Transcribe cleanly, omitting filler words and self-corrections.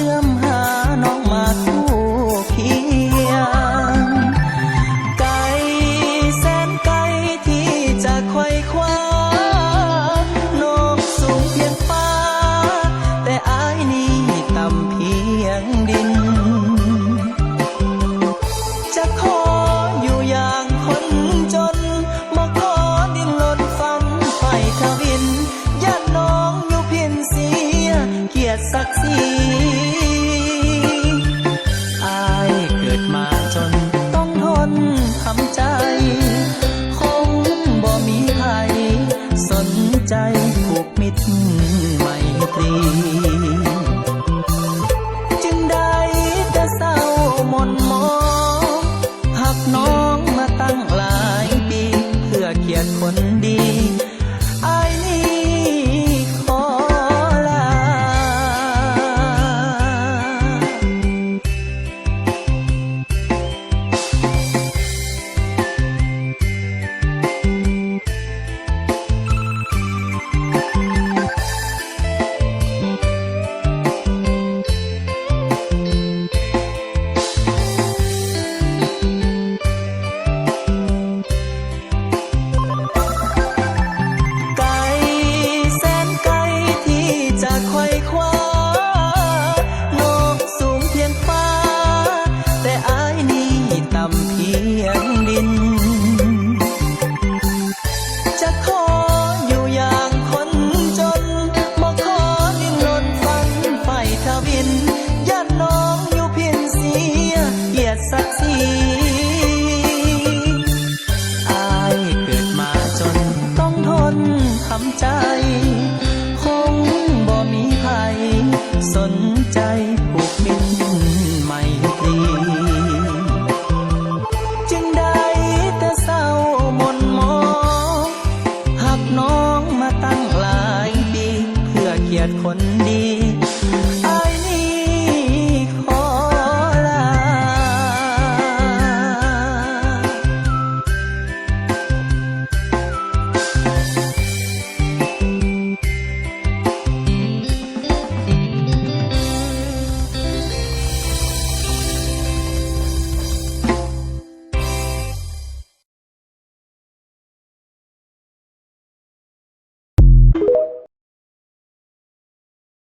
เอื้อมหาน้องมาคู่เคียงไกลแสนไกลที่จะไขว่คว้าโลกสูงเพียงฟ้าแต่อายนี้ต่ำเพียงดินจะขออยู่อย่างคนจนมาขอดิ้นรนฝันไฟทวินย่านน้องอยู่เพียงเสียเกียรติศักดิ์ศรีอายเกิดมาจนต้องทนทำใจคงบ่มีใครสนใจผูกมิตรไมตรีจึงได้แต่เศร้าหม่นหมองหักน้องมาตั้งหลายปีเพื่อเกียรติคนดีอายนี้ขอลาไขว่คว้าโลกสูงเพียงฟ้าแต่อายนี้ต่ำเพียงดินจะขออยู่อย่างคนจนบ่ขอดิ้นรนฝันไฟทวินย่านน้องอยู่เพียงเสียเกียรติศักดิ์ศรีอายเกิดมาจนต้องทนทำใจคงบ่มีใครสนใจ